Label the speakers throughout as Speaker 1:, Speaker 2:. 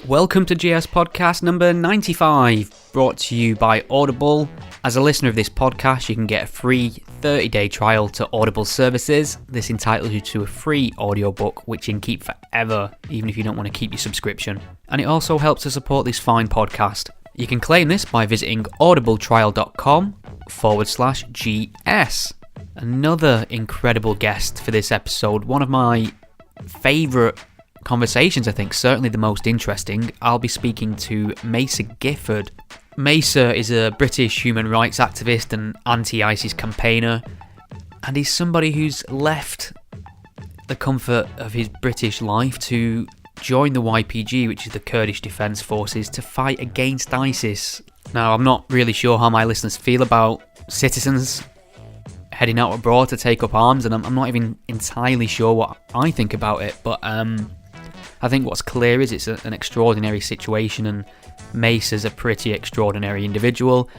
Speaker 1: Welcome to GS Podcast number 95, brought to you by Audible. As a listener of this podcast, you can get a free 30-day trial to Audible services. This entitles you to a free audiobook, which you can keep forever, even if you don't want to keep your subscription. And it also helps to support this fine podcast. You can claim this by visiting audibletrial.com/GS. Another incredible guest for this episode, one of my favourite conversations, I think, certainly the most interesting. I'll be speaking to Macer Gifford. Macer is a British human rights activist and anti-ISIS campaigner, and he's somebody who's left the comfort of his British life to join the YPG, which is the Kurdish Defence Forces, to fight against ISIS. Now, I'm not really sure how my listeners feel about citizens heading out abroad to take up arms, and I'm not even entirely sure what I think about it, but I think what's clear is it's an extraordinary situation, and Macer's a pretty extraordinary individual,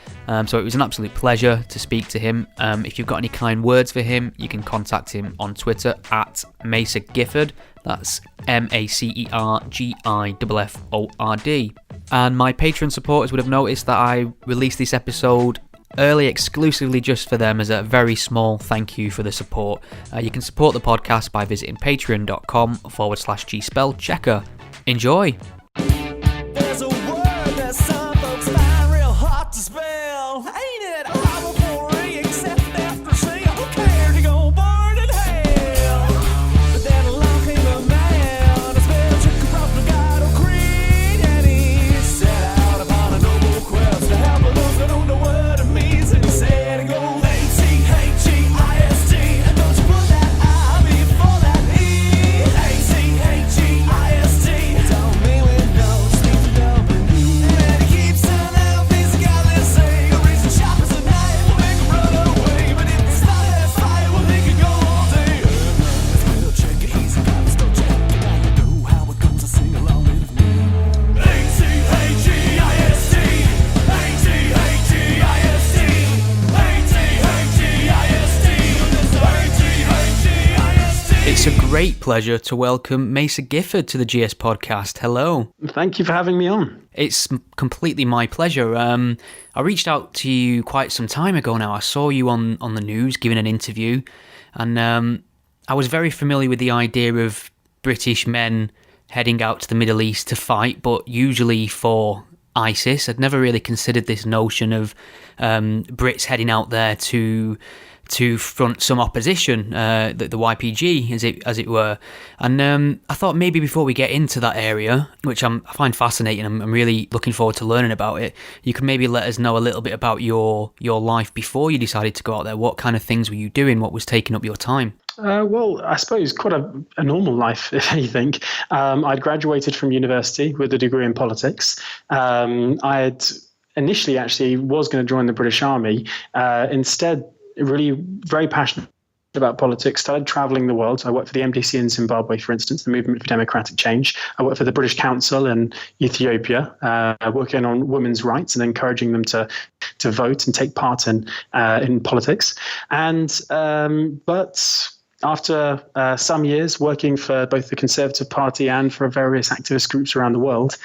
Speaker 1: so it was an absolute pleasure to speak to him. If you've got any kind words for him, you can contact him on Twitter at Macer Gifford, that's MacerGifford. And my Patreon supporters would have noticed that I released this episode early exclusively just for them as a very small thank you for the support. You can support the podcast by visiting patreon.com/gspellchecker. Enjoy!
Speaker 2: There's a word that some folks find real hard to spell. Ain't it horrible for me, except after saying who cared to go burn in hell? But then along came a man, a spell took across the God of creed, and he set out upon a noble quest to have a look. I don't know what it means, and he said it goes A-T-H-E-I-S-T, and don't you put that I before that E. A-T-H-E-I-S-T, don't mean we know sleep company. And he keeps telling out these godless say, a reason sharp as a knife will make him run away. But if they start that fight, well, they could go all day. Spell check it easy, gotta spell check it. Now you know how it goes, I sing along with me. A-T-H-E-I-S-T, A-T-H-E-I-S-T, A-T-H-E-I-S-T, A-T-H-E-I-S-T.
Speaker 1: It's a great pleasure to welcome Macer Gifford to the GS Podcast. Hello.
Speaker 3: Thank you for having me on.
Speaker 1: It's completely my pleasure. I reached out to you quite some time ago now. I saw you on the news giving an interview, and I was very familiar with the idea of British men heading out to the Middle East to fight, but usually for ISIS. I'd never really considered this notion of Brits heading out there to front some opposition, the YPG, as it were. And I thought maybe before we get into that area, which I find fascinating, I'm really looking forward to learning about it, you could maybe let us know a little bit about your life before you decided to go out there. What kind of things were you doing? What was taking up your time?
Speaker 3: Well, I suppose quite a normal life, if anything. I'd graduated from university with a degree in politics. I had initially actually was going to join the British Army. Instead, really very passionate about politics, started traveling the world. I worked for the MDC in Zimbabwe, for instance, the Movement for Democratic Change. I worked for the British Council in Ethiopia, working on women's rights and encouraging them to vote and take part in politics. And but after some years working for both the Conservative Party and for various activist groups around the world,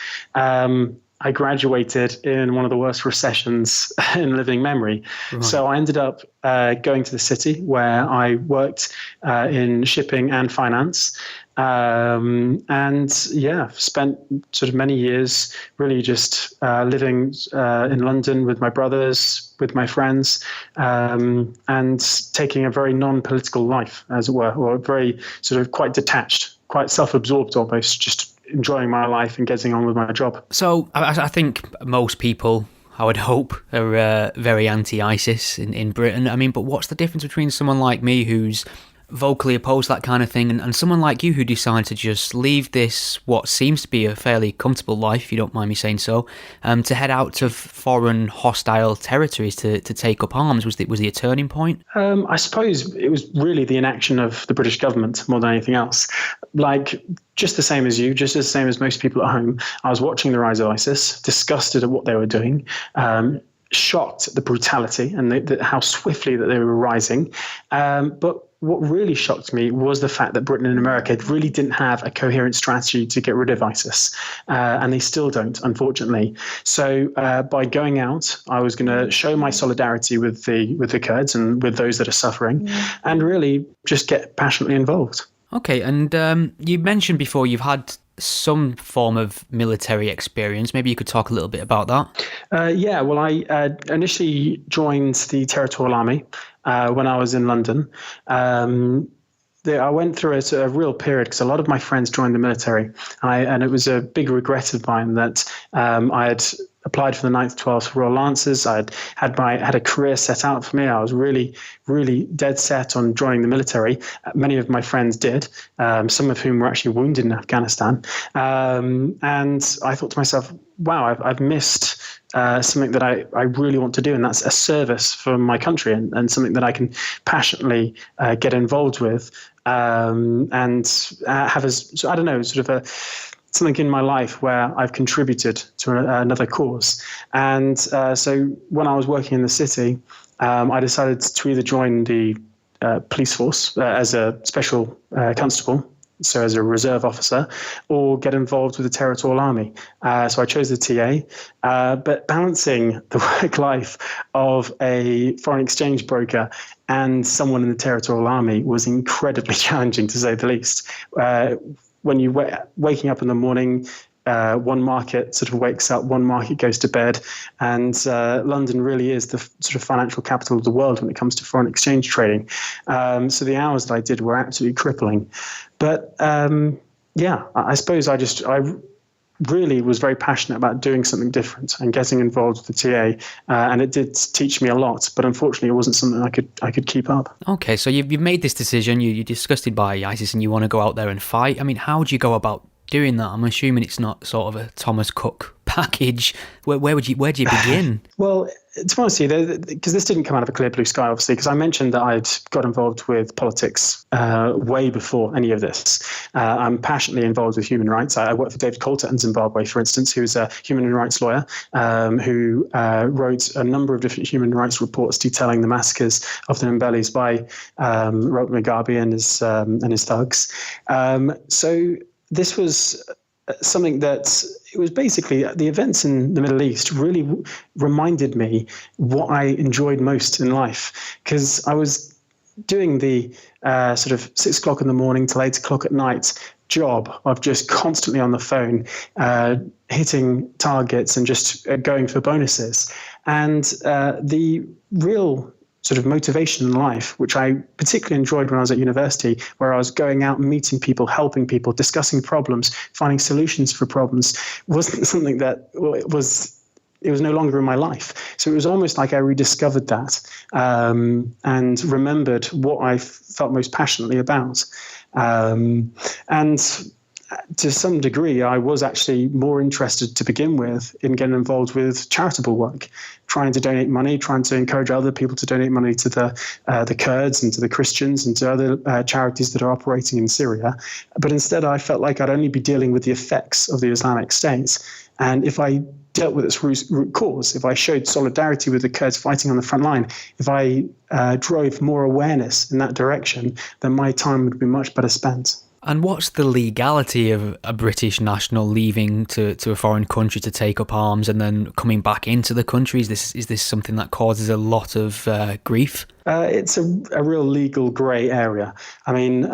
Speaker 3: I graduated in one of the worst recessions in living memory. Right. So I ended up going to the city where I worked in shipping and finance. And spent sort of many years really just living in London with my brothers, with my friends, and taking a very non-political life, as it were, or very sort of quite detached, quite self-absorbed almost, just enjoying my life and getting on with my job.
Speaker 1: So I think most people, I would hope, are very anti-ISIS in Britain. I mean, but what's the difference between someone like me who's vocally opposed to that kind of thing and someone like you who decided to just leave this, what seems to be a fairly comfortable life, if you don't mind me saying so, to head out to foreign hostile territories to take up arms? Was the a turning point?
Speaker 3: I suppose it was really the inaction of the British government more than anything else. Like, just the same as you, just the same as most people at home, I was watching the rise of ISIS, disgusted at what they were doing, shocked at the brutality and how swiftly that they were rising. But what really shocked me was the fact that Britain and America really didn't have a coherent strategy to get rid of ISIS, and they still don't, unfortunately. So by going out, I was going to show my solidarity with the Kurds and with those that are suffering, and really just get passionately involved.
Speaker 1: Okay, and you mentioned before you've had some form of military experience. Maybe you could talk a little bit about that.
Speaker 3: Yeah, well, I initially joined the Territorial Army when I was in London. I went through a real period because a lot of my friends joined the military, and it was a big regret of mine that I had applied for the 9th, 12th Royal Lancers. I had a career set out for me. I was really, really dead set on joining the military. Many of my friends did, some of whom were actually wounded in Afghanistan. And I thought to myself, wow, I've missed something that I really want to do, and that's a service for my country and something that I can passionately get involved with and have something in my life where I've contributed to another cause. And so when I was working in the city, I decided to either join the police force as a special constable, so as a reserve officer, or get involved with the Territorial Army. So I chose the TA, but balancing the work life of a foreign exchange broker and someone in the Territorial Army was incredibly challenging, to say the least. When you waking up in the morning, one market sort of wakes up, one market goes to bed, and London really is the sort of financial capital of the world when it comes to foreign exchange trading. So the hours that I did were absolutely crippling. But I suppose I really was very passionate about doing something different and getting involved with the TA, and it did teach me a lot. But unfortunately, it wasn't something I could keep up.
Speaker 1: Okay, so you've made this decision. You're disgusted by ISIS, and you want to go out there and fight. I mean, how do you go about doing that? I'm assuming it's not sort of a Thomas Cook package. Where do you begin?
Speaker 3: Well, to be honest with you, because this didn't come out of a clear blue sky, obviously, because I mentioned that I'd got involved with politics way before any of this. I'm passionately involved with human rights. I worked for David Coulter in Zimbabwe, for instance, who's a human rights lawyer who wrote a number of different human rights reports detailing the massacres of the Mbelis by Robert Mugabe and his thugs. So this was something that it was basically the events in the Middle East really reminded me what I enjoyed most in life, because I was doing the sort of 6 o'clock in the morning till 8 o'clock at night job of just constantly on the phone, hitting targets and just going for bonuses. And the real sort of motivation in life, which I particularly enjoyed when I was at university, where I was going out and meeting people, helping people, discussing problems, finding solutions for problems, wasn't something that it was no longer in my life. So it was almost like I rediscovered that and remembered what I felt most passionately about. And to some degree, I was actually more interested to begin with in getting involved with charitable work, trying to donate money, trying to encourage other people to donate money to the Kurds and to the Christians and to other charities that are operating in Syria. But instead, I felt like I'd only be dealing with the effects of the Islamic State. And if I dealt with its root cause, if I showed solidarity with the Kurds fighting on the front line, if I drove more awareness in that direction, then my time would be much better spent.
Speaker 1: And what's the legality of a British national leaving to a foreign country to take up arms and then coming back into the country? Is this something that causes a lot of grief?
Speaker 3: It's a real legal grey area. I mean,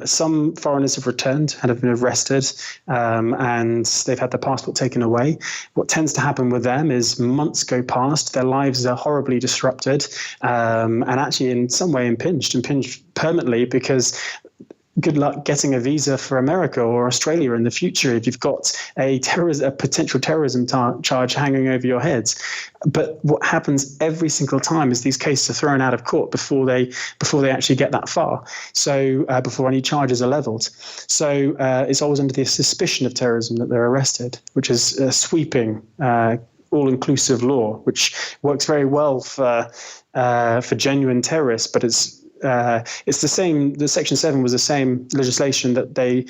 Speaker 3: some foreigners have returned and have been arrested and they've had their passport taken away. What tends to happen with them is months go past, their lives are horribly disrupted and actually in some way impinged permanently, because good luck getting a visa for America or Australia in the future if you've got a potential terrorism charge hanging over your heads. But what happens every single time is these cases are thrown out of court before they actually get that far. So before any charges are leveled. So it's always under the suspicion of terrorism that they're arrested, which is a sweeping all-inclusive law, which works very well for genuine terrorists, but it's the same. The Section 7 was the same legislation that they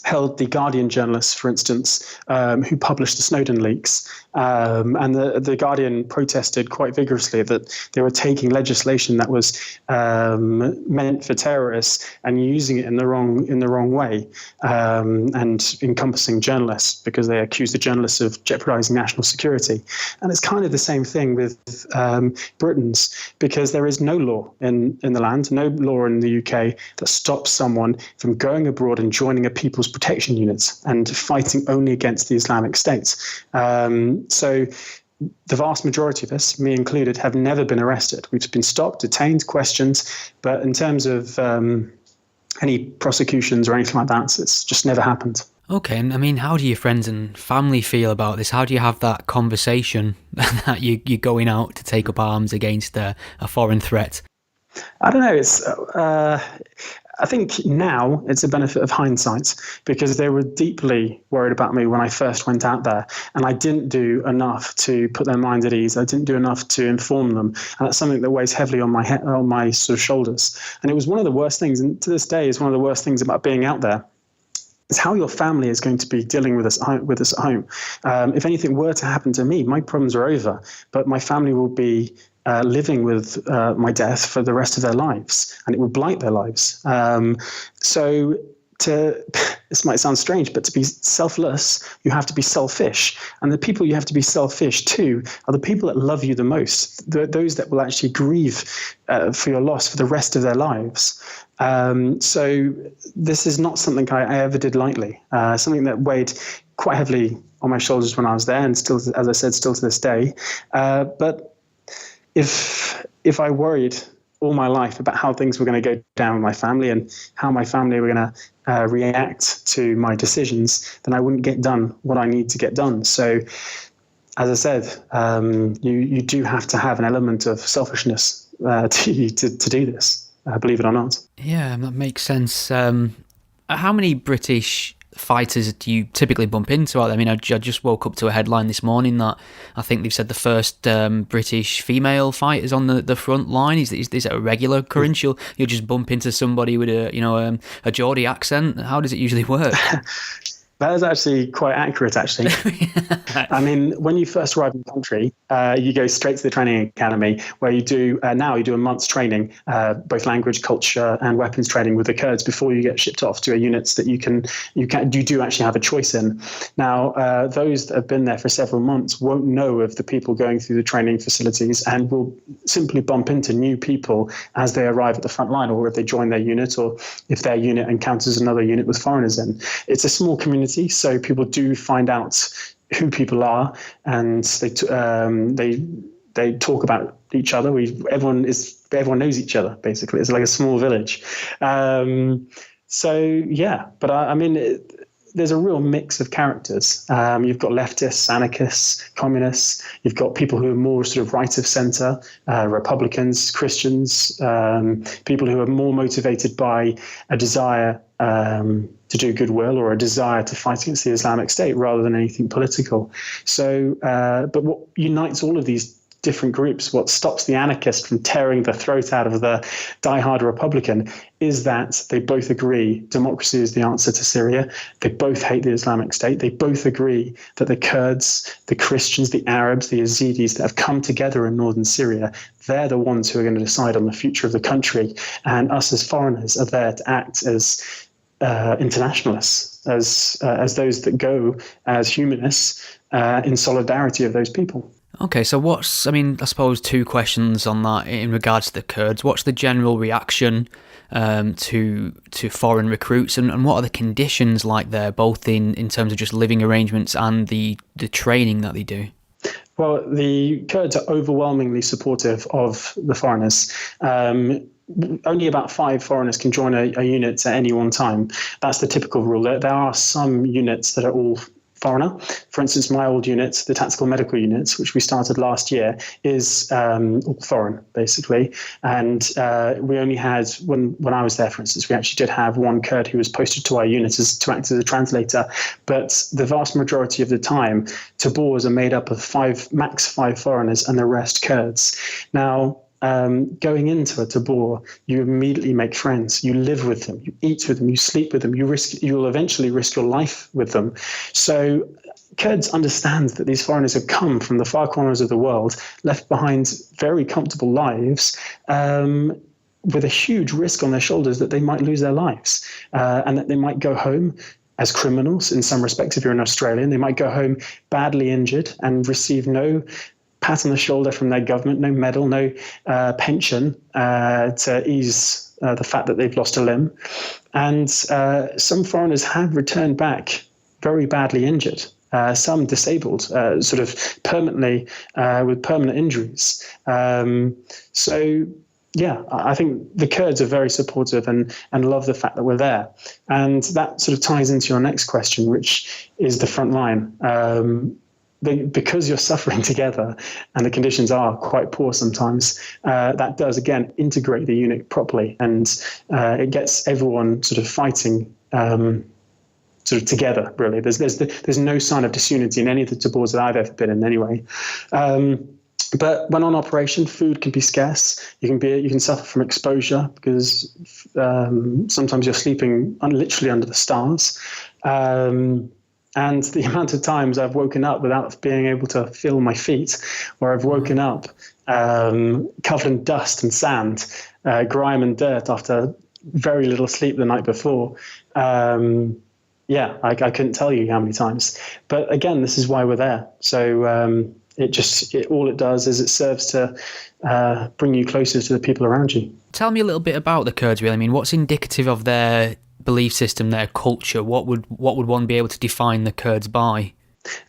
Speaker 3: held the Guardian journalists, for instance, who published the Snowden leaks. And the Guardian protested quite vigorously that they were taking legislation that was meant for terrorists and using it in the wrong way, and encompassing journalists, because they accused the journalists of jeopardizing national security. And it's kind of the same thing with Britons, because there is no law in the land, no law in the UK that stops someone from going abroad and joining a People's Protection Unit and fighting only against the Islamic State. So the vast majority of us, me included, have never been arrested. We've been stopped, detained, questioned, but in terms of any prosecutions or anything like that, it's just never happened.
Speaker 1: Okay, and I mean, how do your friends and family feel about this? How do you have that conversation that you're going out to take up arms against a foreign threat?
Speaker 3: I don't know. It's I think now it's a benefit of hindsight, because they were deeply worried about me when I first went out there, and I didn't do enough to put their mind at ease. I didn't do enough to inform them, and that's something that weighs heavily on my head, on my sort of shoulders. And it was one of the worst things, and to this day is one of the worst things about being out there. It's how your family is going to be dealing with us at home. If anything were to happen to me, my problems are over, but my family will be living with my death for the rest of their lives, and it will blight their lives. So this might sound strange, but to be selfless, you have to be selfish. And the people you have to be selfish to are the people that love you the most, those that will actually grieve for your loss for the rest of their lives. So this is not something I ever did lightly, something that weighed quite heavily on my shoulders when I was there, and still, as I said, still to this day. But if I worried all my life about how things were going to go down with my family and how my family were going to react to my decisions, then I wouldn't get done what I need to get done. So, as I said, you do have to have an element of selfishness to do this, believe it or not. Yeah,
Speaker 1: that makes sense. How many British fighters do you typically bump into out there? I mean, I just woke up to a headline this morning that I think they've said the first British female fighters on the front line. Is it a regular occurrence? You'll just bump into somebody with a Geordie accent. How does it usually work?
Speaker 3: That is actually quite accurate, actually. I mean, when you first arrive in the country, you go straight to the training academy, where you do a month's training, both language, culture, and weapons training with the Kurds before you get shipped off to a units that you do actually have a choice in. Now, those that have been there for several months won't know of the people going through the training facilities, and will simply bump into new people as they arrive at the front line, or if they join their unit, or if their unit encounters another unit with foreigners in. It's a small community, so people do find out who people are, and they talk about each other. Everyone knows each other, basically. It's like a small village. So yeah, but I mean, there's a real mix of characters. You've got leftists, anarchists, communists. You've got people who are more sort of right of centre, Republicans, Christians, people who are more motivated by a desire to do goodwill, or a desire to fight against the Islamic State rather than anything political. So, but what unites all of these different groups, what stops the anarchist from tearing the throat out of the diehard Republican, is that they both agree democracy is the answer to Syria. They both hate the Islamic State. They both agree that the Kurds, the Christians, the Arabs, the Yazidis that have come together in northern Syria, they're the ones who are going to decide on the future of the country. And us as foreigners are there to act as internationalists, as those that go as humanists in solidarity of those people.
Speaker 1: Okay, so I suppose two questions on that in regards to the Kurds. What's the general reaction to foreign recruits, and what are the conditions like there, both in terms of just living arrangements and the training that they do?
Speaker 3: Well, the Kurds are overwhelmingly supportive of the foreigners. Only about 5 foreigners can join a unit at any one time. That's the typical rule. There are some units that are all foreigner. For instance, my old unit, the tactical medical unit, which we started last year, is all foreign, basically. And we only had, when I was there, for instance, we actually did have one Kurd who was posted to our unit to act as a translator. But the vast majority of the time, tabors are made up of max five foreigners and the rest Kurds. Now, going into a tabor, you immediately make friends. You live with them, you eat with them, you sleep with them, you'll eventually risk your life with them. So Kurds understand that these foreigners have come from the far corners of the world, left behind very comfortable lives, with a huge risk on their shoulders that they might lose their lives, and that they might go home as criminals in some respects. If you're an Australian, they might go home badly injured and receive no pat on the shoulder from their government, no medal, no pension to ease the fact that they've lost a limb. And some foreigners have returned back very badly injured. Some disabled, sort of permanently, with permanent injuries. So, yeah, I think the Kurds are very supportive and love the fact that we're there. And that sort of ties into your next question, which is the front line. Because you're suffering together and the conditions are quite poor sometimes, that does, again, integrate the unit properly. And it gets everyone sort of fighting sort of together, really. There's no sign of disunity in any of the tabors that I've ever been in anyway. But when on operation, food can be scarce. You can suffer from exposure because sometimes you're sleeping literally under the stars. And the amount of times I've woken up without being able to feel my feet, or I've woken up covered in dust and sand, grime and dirt after very little sleep the night before. I couldn't tell you how many times. But again, this is why we're there. So all it does is it serves to bring you closer to the people around you.
Speaker 1: Tell me a little bit about the Kurds, really. I mean, what's indicative of their belief system, their culture? What would one be able to define the Kurds by?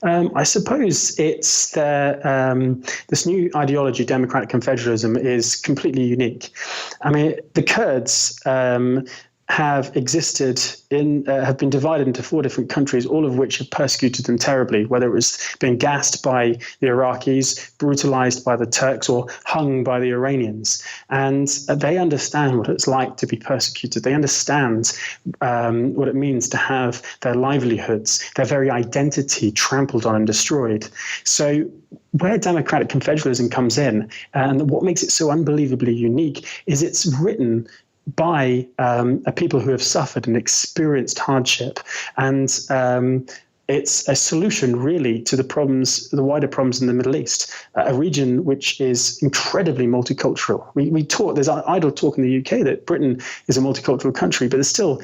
Speaker 3: I suppose it's this new ideology, democratic confederalism, is completely unique. I mean, the Kurds have been divided into 4 different countries, all of which have persecuted them terribly, whether it was being gassed by the Iraqis, brutalized by the Turks, or hung by the Iranians. And they understand what it's like to be persecuted. They understand what it means to have their livelihoods, their very identity trampled on and destroyed. So where democratic confederalism comes in, and what makes it so unbelievably unique, is it's written by a people who have suffered and experienced hardship. And it's a solution really to the wider problems in the Middle East, a region which is incredibly multicultural. There's idle talk in the UK that Britain is a multicultural country, but it's still,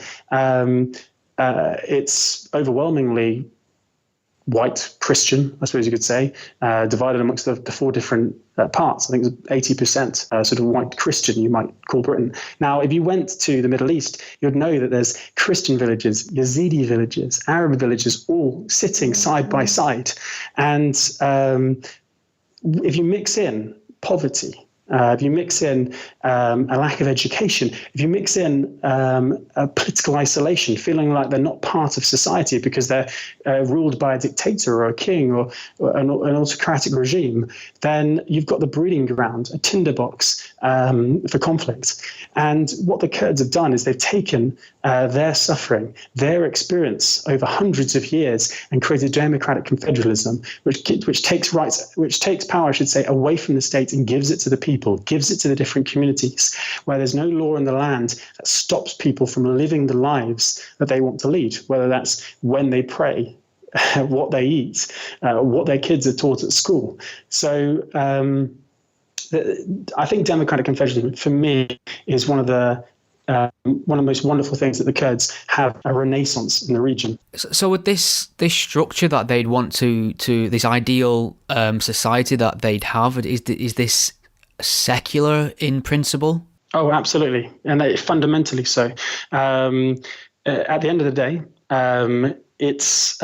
Speaker 3: it's overwhelmingly white Christian, I suppose you could say, divided amongst the 4 different parts. I think it's 80% sort of white Christian, you might call Britain. Now, if you went to the Middle East, you'd know that there's Christian villages, Yazidi villages, Arab villages, all sitting side by side. And if you mix in poverty, if you mix in a lack of education, if you mix in a political isolation, feeling like they're not part of society because they're ruled by a dictator or a king or an autocratic regime, then you've got the breeding ground, a tinderbox for conflict. And what the Kurds have done is they've taken their suffering, their experience over hundreds of years, and created democratic confederalism, which takes power, I should say, away from the state and gives it to the people. Gives it to the different communities, where there's no law in the land that stops people from living the lives that they want to lead, whether that's when they pray, what they eat, what their kids are taught at school. So I think democratic confederalism, for me, is one of the most wonderful things that the Kurds have a renaissance in the region.
Speaker 1: So with this structure that they'd want to this ideal society that they'd have, is this secular in principle?
Speaker 3: Oh, absolutely, and fundamentally so. At the end of the day, it's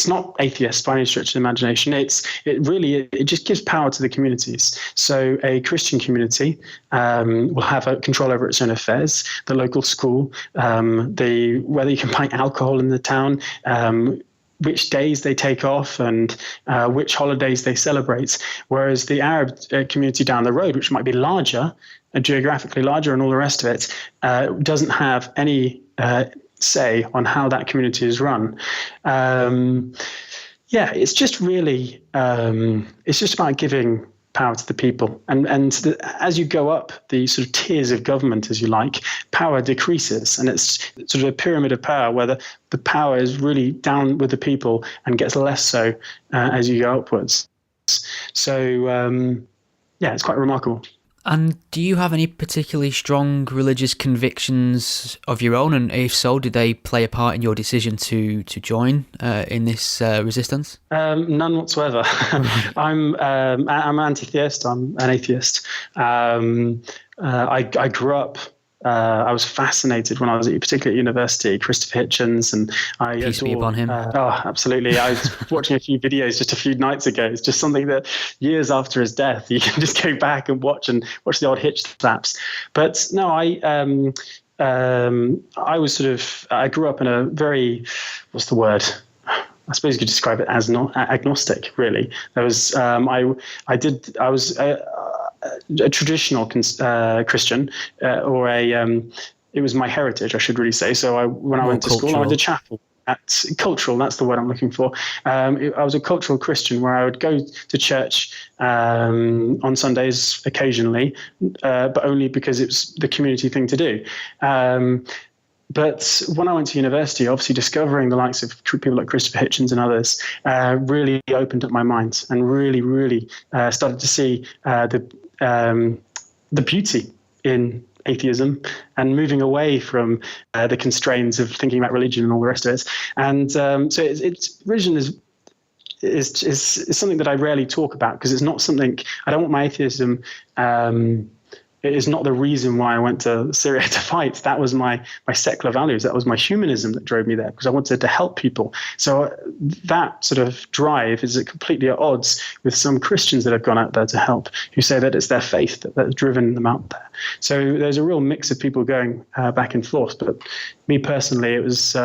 Speaker 3: not atheist by any stretch of the imagination. It just gives power to the communities. So a Christian community will have a control over its own affairs. The local school, whether you can buy alcohol in the town, which days they take off, and which holidays they celebrate. Whereas the Arab community down the road, which might be larger, geographically larger and all the rest of it, doesn't have any say on how that community is run. It's just really, it's just about giving power to the people. As you go up the sort of tiers of government, as you like, power decreases. And it's sort of a pyramid of power where the power is really down with the people and gets less so as you go upwards. So, it's quite remarkable.
Speaker 1: And do you have any particularly strong religious convictions of your own? And if so, did they play a part in your decision to join in this resistance?
Speaker 3: None whatsoever. I'm anti-theist. I'm an atheist. I grew up. I was fascinated when I was particularly at university, Christopher Hitchens, and I
Speaker 1: Peace be upon him.
Speaker 3: Absolutely. I was watching a few videos just a few nights ago. It's just something that years after his death, you can just go back and watch the old Hitch snaps. But no, I was I grew up in a very, what's the word? I suppose you could describe it as not agnostic, really. There was, I was a traditional Christian, it was my heritage, I should really say. So when I went to school, I went to chapel. Cultural, that's the word I'm looking for. I was a cultural Christian where I would go to church on Sundays occasionally, but only because it was the community thing to do. But when I went to university, obviously discovering the likes of people like Christopher Hitchens and others really opened up my mind and really started to see the beauty in atheism and moving away from the constraints of thinking about religion and all the rest of it. And so religion is something that I rarely talk about because it's not something, I don't want my atheism, it is not the reason why I went to Syria to fight. That was my secular values. That was my humanism that drove me there because I wanted to help people. So that sort of drive is completely at odds with some Christians that have gone out there to help, who say that it's their faith that's driven them out there. So there's a real mix of people going back and forth. But me personally, it was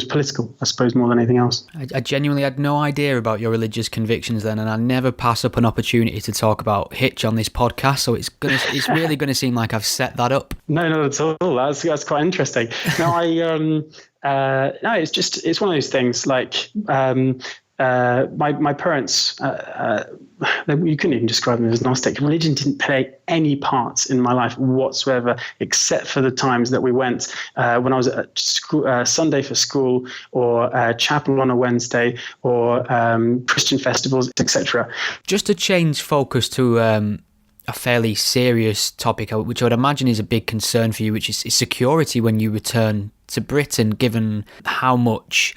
Speaker 3: political, I suppose, more than anything else.
Speaker 1: I genuinely had no idea about your religious convictions then, and I never pass up an opportunity to talk about Hitch on this podcast, so it's really going to seem like I've set that up.
Speaker 3: No, not at all. That's quite interesting. No, it's one of those things like my parents, you couldn't even describe them as Gnostic. Religion didn't play any part in my life whatsoever, except for the times that we went when I was at school, Sunday for school, or chapel on a Wednesday, or Christian festivals, etc.
Speaker 1: Just to change focus to a fairly serious topic, which I would imagine is a big concern for you, which is security when you return to Britain, given how much,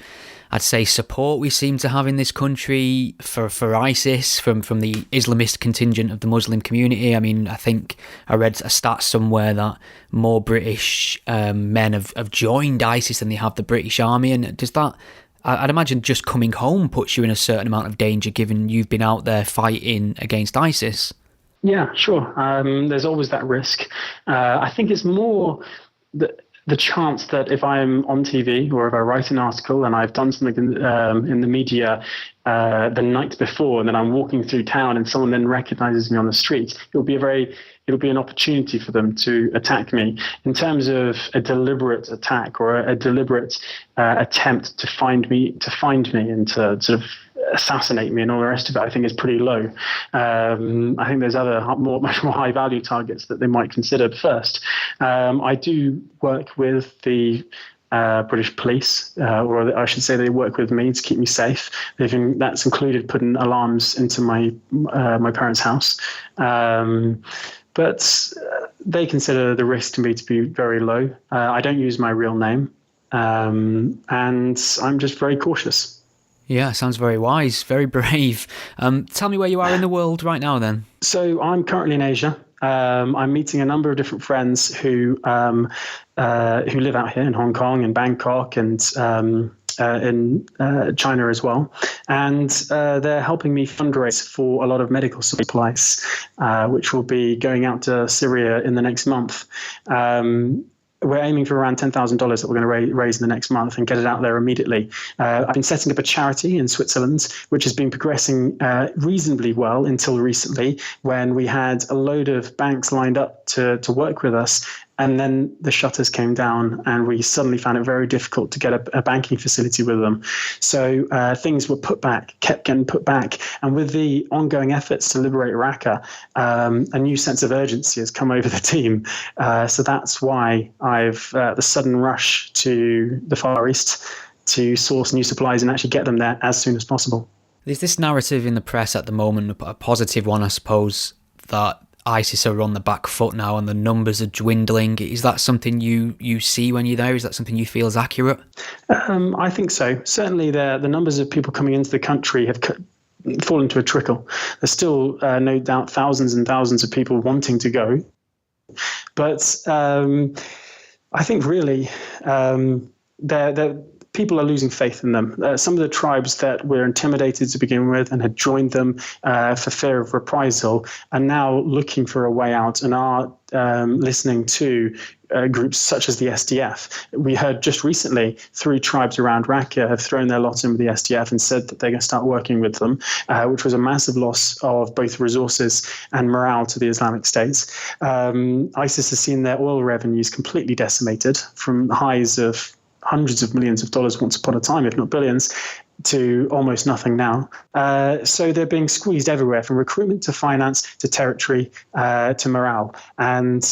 Speaker 1: I'd say, support we seem to have in this country for ISIS from the Islamist contingent of the Muslim community. I mean, I think I read a stat somewhere that more British men have joined ISIS than they have the British Army. And does that, I'd imagine, just coming home puts you in a certain amount of danger, given you've been out there fighting against ISIS?
Speaker 3: Yeah, sure. There's always that risk. I think it's more the chance that if I'm on TV or if I write an article and I've done something in the media the night before, and then I'm walking through town and someone then recognizes me on the street, it'll be an opportunity for them to attack me. In terms of a deliberate attack or a deliberate attempt to find me and to sort of assassinate me and all the rest of it, I think is pretty low. I think there's other much more high value targets that they might consider first. I do work with the British police, or I should say they work with me to keep me safe. That's included putting alarms into my parents' house. But they consider the risk to me to be very low. I don't use my real name, and I'm just very cautious.
Speaker 1: Yeah, sounds very wise, very brave. Tell me where you are in the world right now then.
Speaker 3: So I'm currently in Asia. I'm meeting a number of different friends who live out here in Hong Kong and Bangkok and in China as well. And they're helping me fundraise for a lot of medical supplies, which will be going out to Syria in the next month. We're aiming for around $10,000 that we're going to raise in the next month and get it out there immediately. I've been setting up a charity in Switzerland, which has been progressing reasonably well until recently, when we had a load of banks lined up to work with us And then the shutters came down, and we suddenly found it very difficult to get a banking facility with them. So things were put back, kept getting put back. And with the ongoing efforts to liberate Raqqa, a new sense of urgency has come over the team. So that's why I've the sudden rush to the Far East to source new supplies and actually get them there as soon as possible.
Speaker 1: There's this narrative in the press at the moment, a positive one, I suppose, that ISIS are on the back foot now and the numbers are dwindling. Is that something you see when you're there? Is that something you feel is accurate?
Speaker 3: I think so. Certainly the numbers of people coming into the country have fallen to a trickle. There's still no doubt thousands and thousands of people wanting to go. But I think really people are losing faith in them. Some of the tribes that were intimidated to begin with and had joined them for fear of reprisal are now looking for a way out and are listening to groups such as the SDF. We heard just recently 3 tribes around Raqqa have thrown their lot in with the SDF and said that they're going to start working with them, which was a massive loss of both resources and morale to the Islamic State. ISIS has seen their oil revenues completely decimated from highs of hundreds of millions of dollars once upon a time, if not billions, to almost nothing now. So they're being squeezed everywhere, from recruitment to finance to territory to morale. And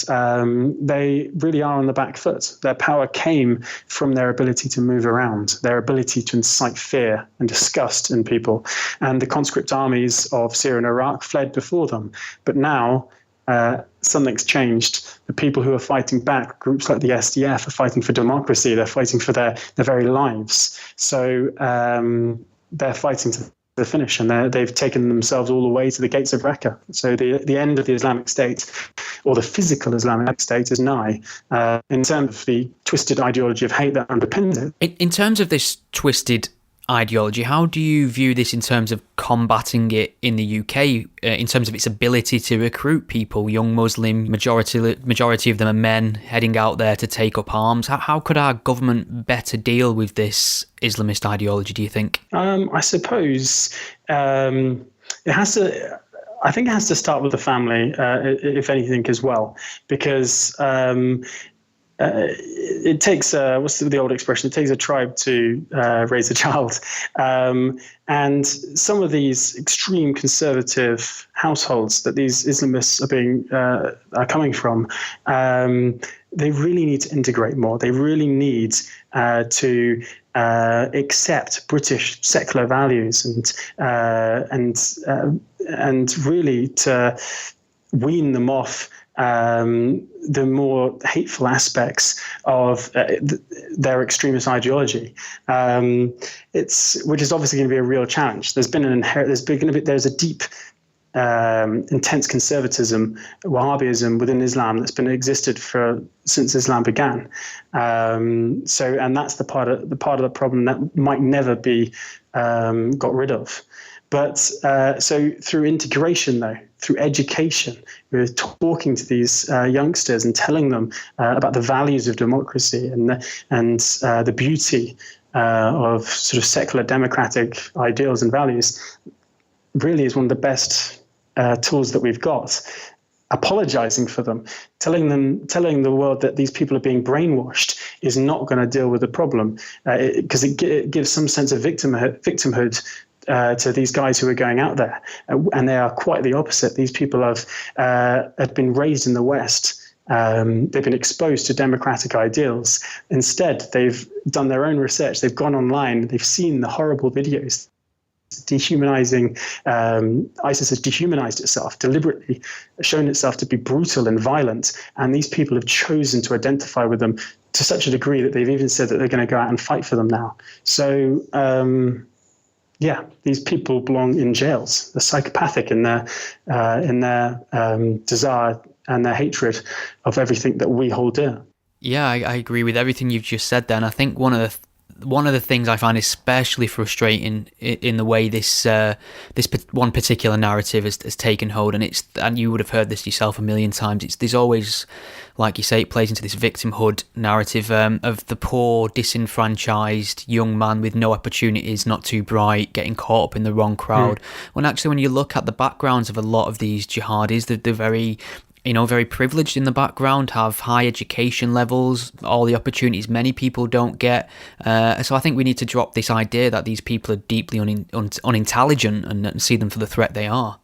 Speaker 3: they really are on the back foot. Their power came from their ability to move around, their ability to incite fear and disgust in people. And the conscript armies of Syria and Iraq fled before them. But now something's changed. The people who are fighting back, groups like the SDF, are fighting for democracy. They're fighting for their very lives. So they're fighting to the finish, and they've taken themselves all the way to the gates of Raqqa. So the end of the Islamic State, or the physical Islamic State, is nigh. In terms of the twisted ideology of hate that underpins it.
Speaker 1: In terms of this twisted ideology, how do you view this in terms of combating it in the UK, in terms of its ability to recruit people, young Muslim, majority of them are men, heading out there to take up arms? How could our government better deal with this Islamist ideology, do you think?
Speaker 3: I suppose it has to... I think it has to start with the family, if anything, as well, because it takes what's the old expression? It takes a tribe to raise a child, and some of these extreme conservative households that these Islamists are coming from, they really need to integrate more. They really need to accept British secular values and really to wean them off the more hateful aspects of their extremist ideology, which is obviously going to be a real challenge. There's a deep, intense conservatism, Wahhabism within Islam that's been existed since Islam began. And that's the part of the problem that might never be got rid of. But so through integration, though, through education, we're talking to these youngsters and telling them about the values of democracy and the beauty of sort of secular democratic ideals and values, really is one of the best tools that we've got. Apologizing for them, telling the world that these people are being brainwashed is not going to deal with the problem, because it gives some sense of victimhood to these guys who are going out there, and they are quite the opposite. These people have been raised in the West. They've been exposed to democratic ideals. Instead, they've done their own research. They've gone online. They've seen the horrible videos dehumanizing. ISIS has dehumanized itself, deliberately shown itself to be brutal and violent. And these people have chosen to identify with them to such a degree that they've even said that they're going to go out and fight for them now. So, yeah, these people belong in jails. They're psychopathic in their desire and their hatred of everything that we hold dear.
Speaker 1: Yeah, I agree with everything you've just said there. And I think one of the things I find especially frustrating in the way this one particular narrative has taken hold, and you would have heard this yourself a million times. There's always, like you say, it plays into this victimhood narrative of the poor, disenfranchised young man with no opportunities, not too bright, getting caught up in the wrong crowd. When actually, when you look at the backgrounds of a lot of these jihadis, they're very very privileged in the background, have high education levels, all the opportunities many people don't get. So I think we need to drop this idea that these people are deeply unintelligent and see them for the threat they are.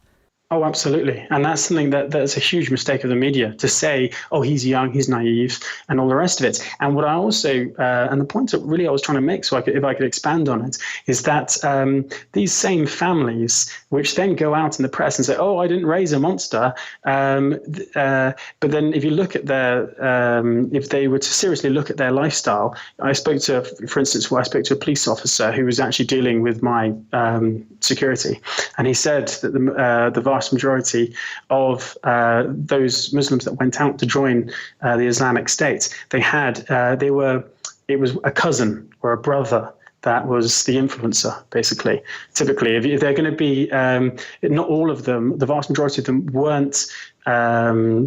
Speaker 3: Oh, absolutely. And that's something that's a huge mistake of the media, to say, oh, he's young, he's naive, and all the rest of it. And what I also, and the point that really I was trying to make, so if I could expand on it, is that these same families, which then go out in the press and say, oh, I didn't raise a monster. But then if you look at if they were to seriously look at their lifestyle, I spoke to a police officer who was actually dealing with my security. And he said that the vast majority of those Muslims that went out to join the Islamic State, it was a cousin or a brother that was the influencer, basically. Typically, if they're going to be, not all of them, the vast majority of them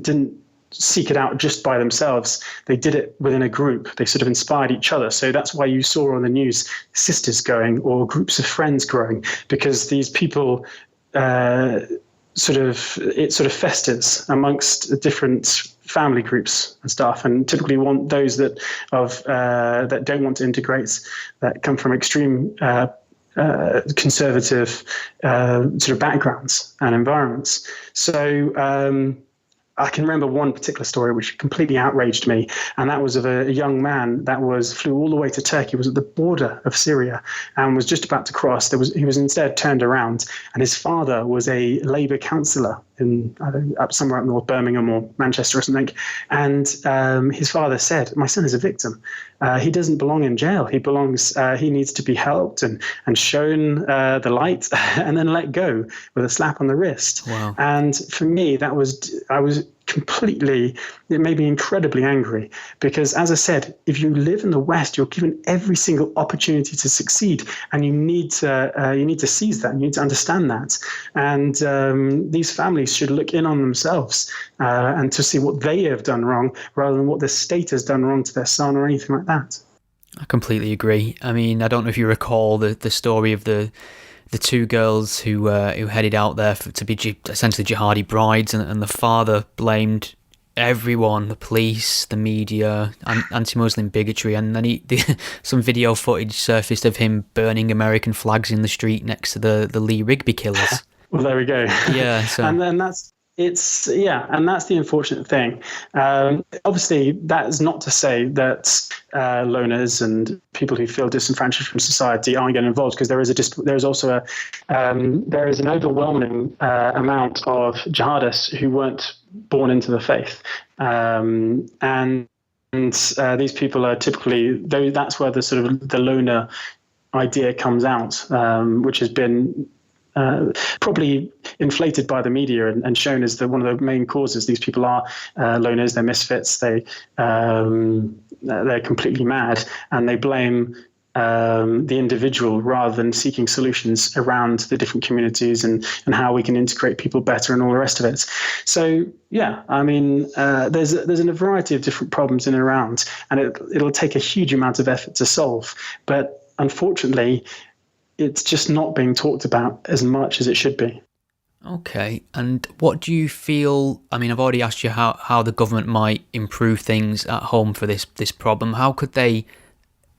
Speaker 3: didn't seek it out just by themselves. They did it within a group. They sort of inspired each other. So that's why you saw on the news sisters going or groups of friends growing, because these people sort of festers amongst different family groups and stuff, and typically want those that don't want to integrate, that come from extreme conservative sort of backgrounds and environments. So I can remember one particular story which completely outraged me, and that was of a young man that flew all the way to Turkey, was at the border of Syria, and was just about to cross. He was instead turned around, and his father was a Labour councillor in somewhere up north, Birmingham or Manchester or something. And his father said, "My son is a victim. He doesn't belong in jail. He needs to be helped and shown the light, and then let go with a slap on the wrist."
Speaker 1: Wow.
Speaker 3: And for me, it made me incredibly angry, because, as I said, if you live in the West, you're given every single opportunity to succeed, and you need to seize that. You need to understand that. And these families should look in on themselves and to see what they have done wrong, rather than what the state has done wrong to their son or anything like that.
Speaker 1: I completely agree. I mean, I don't know if you recall the story of the two girls who headed out there to be essentially jihadi brides, and the father blamed everyone, the police, the media, anti-Muslim bigotry, and then some video footage surfaced of him burning American flags in the street next to the Lee Rigby killers.
Speaker 3: Well, there we go.
Speaker 1: Yeah, so.
Speaker 3: And then that's the unfortunate thing. Obviously, that is not to say that loners and people who feel disenfranchised from society aren't getting involved, because there is an overwhelming amount of jihadists who weren't born into the faith, and these people are typically, that's where the sort of the loner idea comes out, which has been probably inflated by the media and shown as one of the main causes. These people are loners, they're misfits, they're completely mad, and they blame the individual rather than seeking solutions around the different communities and how we can integrate people better and all the rest of it. So yeah, I mean, there's a variety of different problems in and around, and it'll take a huge amount of effort to solve, but unfortunately it's just not being talked about as much as it should be.
Speaker 1: Okay, and what do you feel, I mean, I've already asked you how the government might improve things at home for this problem. How could they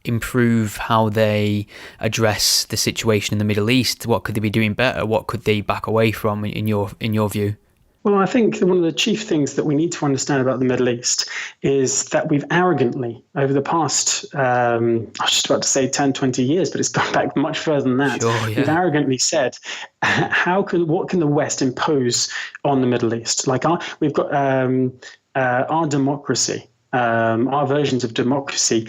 Speaker 1: improve how they address the situation in the Middle East? What could they be doing better? What could they back away from in your view?
Speaker 3: Well, I think one of the chief things that we need to understand about the Middle East is that we've arrogantly, over the past, I was just about to say 10, 20 years, but it's gone back much further than that.
Speaker 1: Sure, yeah.
Speaker 3: We've arrogantly said, what can the West impose on the Middle East? Like we've got our democracy, our versions of democracy.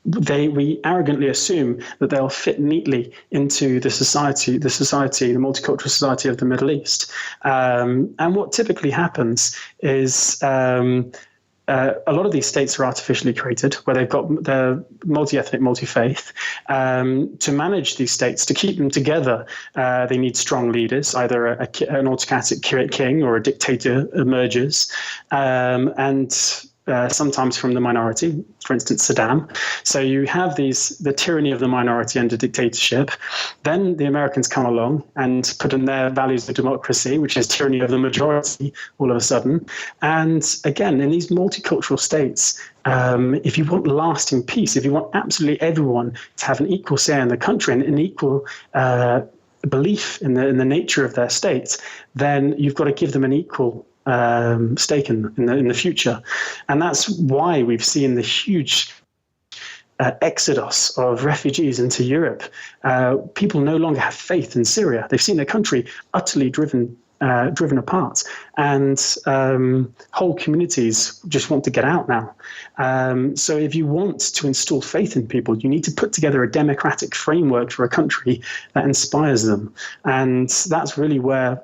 Speaker 3: We arrogantly assume that they'll fit neatly into the multicultural society of the Middle East. And what typically happens is a lot of these states are artificially created, where they're multi-ethnic, multi-faith. To manage these states, to keep them together, they need strong leaders. Either an autocratic king or a dictator emerges, and sometimes from the minority, for instance, Saddam. So you have the tyranny of the minority under dictatorship. Then the Americans come along and put in their values of democracy, which is tyranny of the majority all of a sudden. And again, in these multicultural states, if you want lasting peace, if you want absolutely everyone to have an equal say in the country and an equal belief in the nature of their state, then you've got to give them an equal stake in the future. And that's why we've seen the huge exodus of refugees into Europe. People no longer have faith in Syria. They've seen their country utterly driven apart, and whole communities just want to get out now. So if you want to install faith in people, you need to put together a democratic framework for a country that inspires them. And that's really where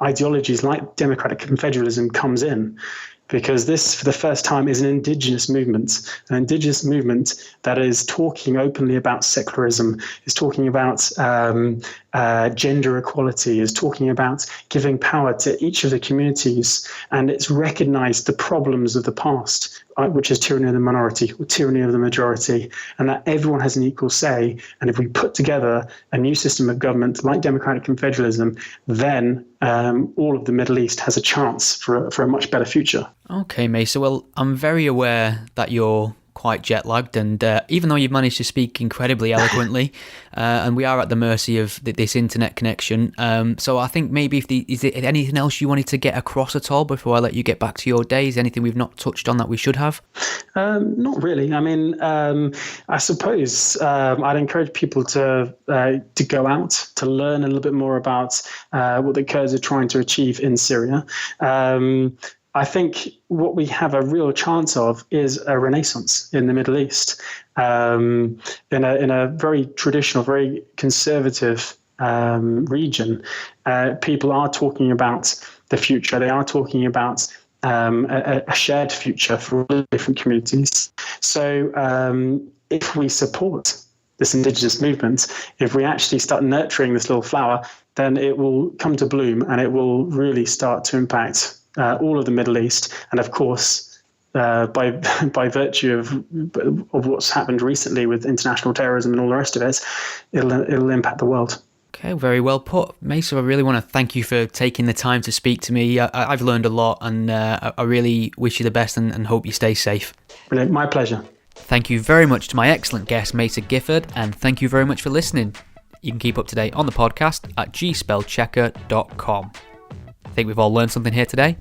Speaker 3: ideologies like democratic confederalism comes in, because this, for the first time, is an indigenous movement that is talking openly about secularism, is talking about gender equality, is talking about giving power to each of the communities, and it's recognized the problems of the past, which is tyranny of the minority or tyranny of the majority, and that everyone has an equal say. And if we put together a new system of government like democratic confederalism, then all of the Middle East has a chance for a much better future.
Speaker 1: Okay, Macer. Well, I'm very aware that you're quite jet-lagged, and even though you've managed to speak incredibly eloquently, and we are at the mercy of this internet connection, so I think maybe is there anything else you wanted to get across at all before I let you get back to your days? Anything we've not touched on that we should have?
Speaker 3: Not really. I mean, I suppose I'd encourage people to go out, to learn a little bit more about what the Kurds are trying to achieve in Syria. I think what we have a real chance of is a renaissance in the Middle East, in a very traditional, very conservative region. People are talking about the future. They are talking about a shared future for all different communities. So if we support this indigenous movement, if we actually start nurturing this little flower, then it will come to bloom and it will really start to impact all of the Middle East, and of course, by virtue of what's happened recently with international terrorism and all the rest of it, it'll impact the world.
Speaker 1: Okay, very well put. Macer, I really want to thank you for taking the time to speak to me. I've learned a lot, and I really wish you the best and hope you stay safe.
Speaker 3: Brilliant. My pleasure.
Speaker 1: Thank you very much to my excellent guest, Macer Gifford, and thank you very much for listening. You can keep up to date on the podcast at gspellchecker.com. I think we've all learned something here today.